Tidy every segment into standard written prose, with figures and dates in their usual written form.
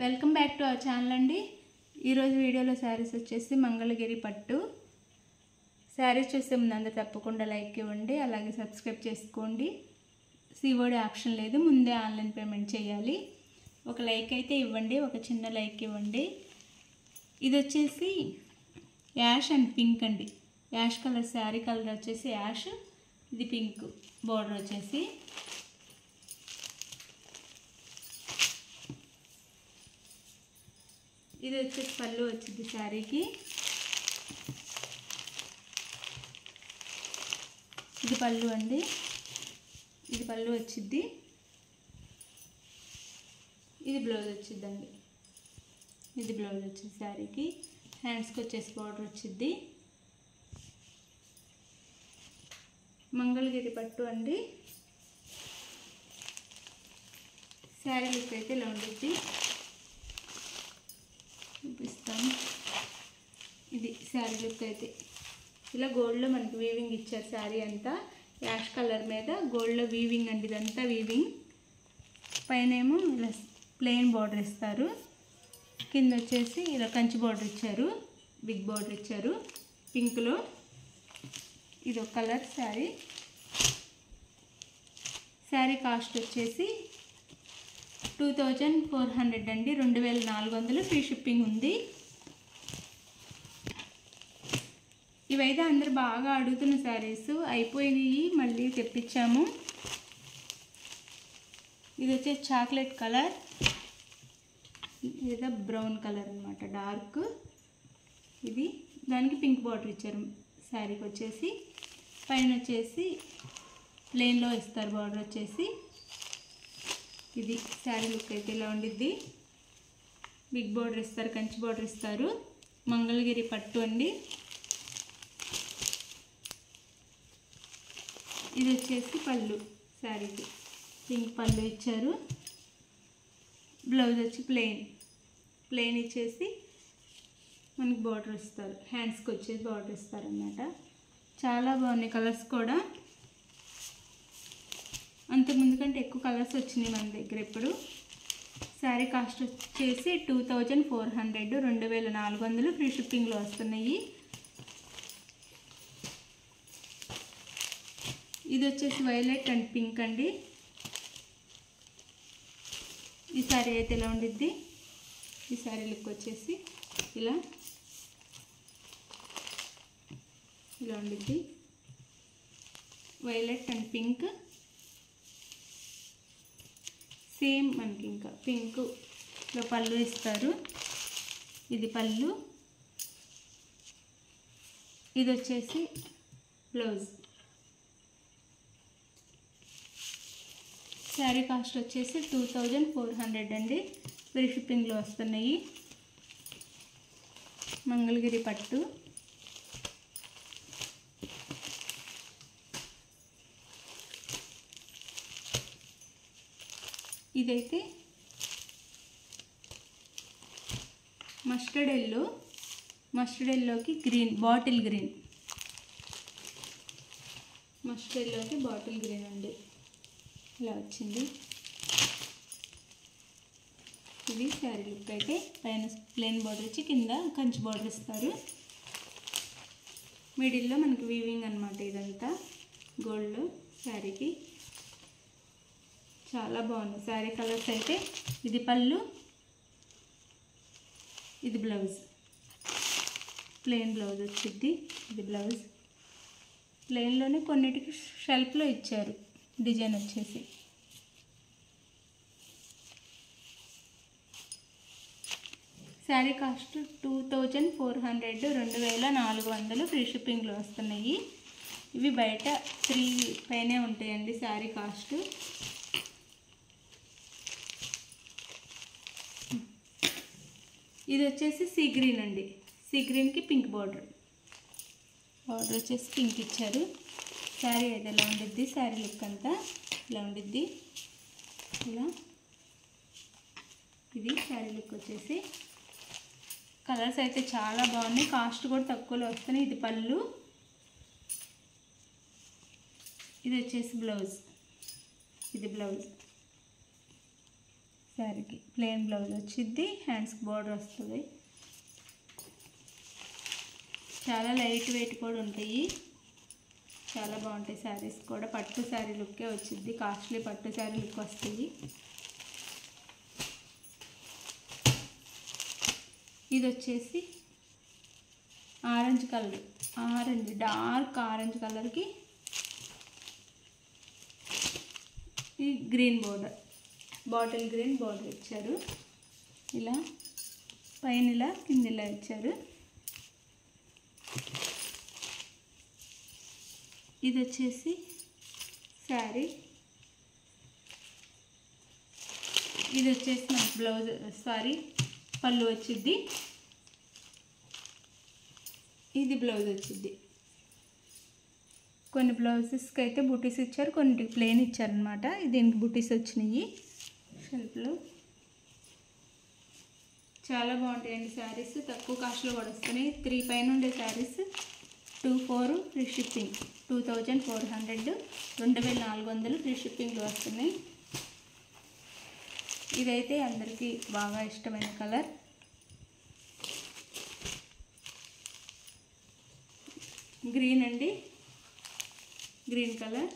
Welcome back to our channel అండి. ఈరోజు వీడియోలో శారీస్ వచ్చేసి మంగళగిరి పట్టు శారీస్ చూసే ముందు అందరూ తప్పకుండా లైక్ ఇవ్వండి, అలాగే సబ్స్క్రైబ్ చేసుకోండి. సిఓడి ఆప్షన్ లేదు, ముందే ఆన్లైన్ పేమెంట్ చేయాలి. ఒక లైక్ అయితే ఇవ్వండి, ఒక చిన్న లైక్ ఇవ్వండి. ఇది వచ్చేసి యాష్ అండ్ పింక్ అండి. యాష్ కలర్ శారీ కలర్ వచ్చేసి యాష్, ఇది పింక్ బోర్డర్ వచ్చేసి. ఇది వచ్చేసి పళ్ళు వచ్చింది శారీకి. ఇది పళ్ళు అండి, ఇది పళ్ళు వచ్చింది. ఇది బ్లౌజ్ వచ్చిందండి, ఇది బ్లౌజ్ వచ్చింది శారీకి. హ్యాండ్స్కి వచ్చేసి బార్డర్ వచ్చింది. మంగళగిరి పట్టు అండి. శారీ లుక్ అయితే ఇలా ఉంటుంది, చూపిస్తాను. ఇది శారీ లుక్ అయితే ఇలా గోల్డ్లో మనకి వీవింగ్ ఇచ్చారు. శారీ అంతా యాష్ కలర్ మీద గోల్డ్లో వీవింగ్ అండి, ఇదంతా వీవింగ్. పైన ఏమో ఇలా ప్లెయిన్ బార్డర్ ఇస్తారు, కింద వచ్చేసి ఇలా కంచి బార్డర్ ఇచ్చారు, బిగ్ బార్డర్ ఇచ్చారు పింక్లో. ఇది ఒక కలర్ శారీ. శారీ కాస్ట్ వచ్చేసి 2400 అండి, 2400 ఫ్రీ షిప్పింగ్ ఉంది. ఇవైతే అందరు బాగా అడుగుతున్న శారీస్, అయిపోయినాయి, మళ్ళీ తెప్పించాము. ఇది వచ్చేసి చాక్లెట్ కలర్, ఇది బ్రౌన్ కలర్ అనమాట, డార్క్. ఇది దానికి పింక్ బార్డర్ ఇచ్చారు శారీకి వచ్చేసి. పైన వచ్చేసి ప్లెయిన్లో ఇస్తారు బార్డర్ వచ్చేసి. ఇది శారీ లుక్ అయితే ఇలా ఉండిద్ది. బిగ్ బార్డర్ ఇస్తారు, కంచి బార్డర్ ఇస్తారు. మంగళగిరి పట్టు అండి. ఇది వచ్చేసి పళ్ళు, శారీకి పింక్ పళ్ళు ఇచ్చారు. బ్లౌజ్ వచ్చి ప్లెయిన్ ఇచ్చేసి మనకి బార్డర్ ఇస్తారు. హ్యాండ్స్కి వచ్చేసి బార్డర్ ఇస్తారు అన్నమాట. చాలా బాగున్నాయి కలర్స్ కూడా. అంతకుముందు కంటే ఎక్కువ కలర్స్ వచ్చినాయి మన దగ్గర ఇప్పుడు. శారీ కాస్ట్ వచ్చేసి 2400, 2400 ఫ్రీ షిప్పింగ్లో వస్తున్నాయి. ఇది వచ్చేసి వైలెట్ అండ్ పింక్ అండి. ఈ శారీ అయితే ఇలా ఉండిద్ది. ఈ శారీ లుక్ వచ్చేసి ఇలా ఉండిద్ది, వైలెట్ అండ్ పింక్. సేమ్ మనకి ఇంకా పింక్లో పళ్ళు ఇస్తారు. ఇది పళ్ళు, ఇది వచ్చేసి బ్లౌజ్. శారీ కాస్ట్ వచ్చేసి 2400 అండి, ఫ్రీ షిప్పింగ్లో వస్తున్నాయి. మంగళగిరి పట్టు. ఇదైతే మస్టర్డ్ ఎల్లోకి గ్రీన్, బాటిల్ గ్రీన్. మస్టర్డ్ ఎల్లోకి బాటిల్ గ్రీన్ అండి, ఇలా వచ్చింది. ఇది శారీ లుక్ అయితే. పైన ప్లెయిన్ బార్డర్ వచ్చి కింద కంచి బార్డర్ ఇస్తారు. మిడిల్లో మనకి వీవింగ్ అనమాట, ఇదంతా గోల్డ్లో శారీకి. చాలా బాగుంది శారీ కలర్స్ అయితే. ఇది పళ్ళు, ఇది బ్లౌజ్, ప్లెయిన్ బ్లౌజ్ వచ్చింది. ఇది బ్లౌజ్ ప్లెయిన్లోనే, కొన్నిటికి షెల్ఫ్లో ఇచ్చారు డిజైన్ వచ్చేసి. శారీ కాస్ట్ 2400, 2400 ఫ్రీ షిప్పింగ్లో వస్తున్నాయి. ఇవి బయట 3 పైనే ఉంటాయండి శారీ కాస్ట్. ఇది వచ్చేసి సీ గ్రీన్ అండి. సీ గ్రీన్కి పింక్ బార్డర్ వచ్చేసి పింక్ ఇచ్చారు. శారీ అయితే ఇలా ఉండిద్ది. శారీ లుక్ అంతా ఇలా ఉండిద్ది, ఇలా. ఇది శారీ లుక్ వచ్చేసి. కలర్స్ అయితే చాలా బాగున్నాయి, కాస్ట్ కూడా తక్కువలో వస్తున్నాయి. ఇది పళ్ళు, ఇది వచ్చేసి బ్లౌజ్. ఇది బ్లౌజ్. శారీకి ప్లెయిన్ బ్లౌజ్ వచ్చింది, హ్యాండ్స్కి బోర్డర్ వస్తుంది. చాలా లైట్ వెయిట్ కూడా ఉంటాయి, చాలా బాగుంటాయి శారీస్ కూడా. పట్టు శారీ లుక్కే వచ్చింది, కాస్ట్లీ పట్టు శారీ లుక్ వస్తుంది. ఇది వచ్చేసి ఆరెంజ్ కలర్, డార్క్ ఆరెంజ్ కలర్కి ఈ green border, bottle green border ఇచ్చారు. ఇలా పైన ఇలా కింద ఇలా ఇచ్చారు. ఇది వచ్చేసి శారీ, ఇది వచ్చేసి మనకి బ్లౌజ్ పళ్ళు వచ్చింది. ఇది బ్లౌజ్ వచ్చింది. కొన్ని బ్లౌజెస్కి అయితే బుటీస్ ఇచ్చారు, కొన్నిటికి ప్లెయిన్ ఇచ్చారనమాట. దీనికి బుటీస్ వచ్చినాయి షెల్ఫ్లో. చాలా బాగుంటాయండి శారీస్, తక్కువ కాస్ట్లో కూడా వస్తున్నాయి. 3 పైన ఉండే శారీస్ 24 ఫ్రీ షిప్పింగ్, 2400, 2400 ఫ్రీ షిప్పింగ్లో వస్తున్నాయి. ఇదైతే అందరికీ బాగా ఇష్టమైన కలర్. గ్రీన్ అండి, గ్రీన్ కలర్,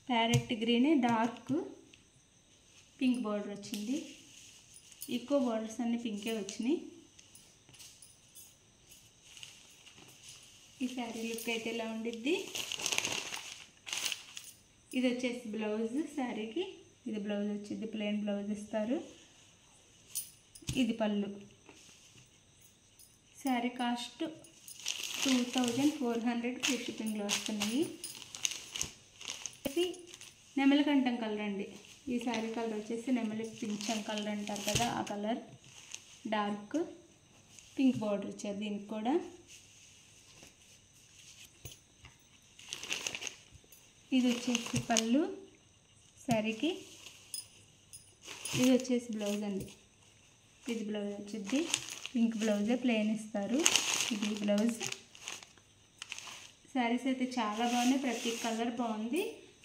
ప్యారెట్ గ్రీనే, డార్క్ పింక్ బార్డర్ వచ్చింది. ఎక్కువ బార్డర్స్ అన్నీ పింకే వచ్చినాయి. ఈ శారీ లుక్ అయితే ఇలా ఉండిద్ది. ఇది వచ్చేసి బ్లౌజ్ శారీకి, ఇది బ్లౌజ్ వచ్చింది, ప్లెయిన్ బ్లౌజ్ ఇస్తారు. ఇది పళ్ళు. శారీ కాస్ట్ 2400 ఫ్రీ షిప్పింగ్లో వస్తున్నాయి. నెమలికంఠం కలర్ అండి. ఈ శారీ కలర్ వచ్చేసి నెమలి పింఛం కలర్ అంటారు కదా, ఆ కలర్. డార్క్ పింక్ బార్డర్ ఇచ్చారు దీనికి కూడా. ఇది వచ్చేసి పళ్ళు శారీకి. ఇది వచ్చేసి బ్లౌజ్ అండి, ఇది బ్లౌజ్ వచ్చింది. పింక్ బ్లౌజే ప్లెయిన్ ఇస్తారు. ఇది బ్లౌజ్. శారీస్ అయితే చాలా బాగున్నాయి, ప్రతి కలర్ బాగుంది.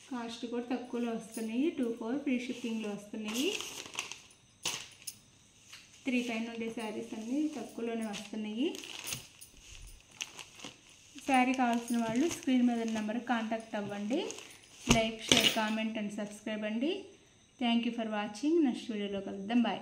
కాస్ట్ కూడా తక్కువలో వస్తున్నాయి, 24 ఫ్రీ షిప్పింగ్లో వస్తున్నాయి. 3 పైన ఉండే శారీస్ అన్నీ తక్కువలోనే వస్తున్నాయి. శారీ కావాల్సిన వాళ్ళు స్క్రీన్ మీద నెంబర్కి కాంటాక్ట్ అవ్వండి. Like, share, comment and subscribe అండి. Thank you for watching. Next వీడియోలో కలుద్దాం. బాయ్.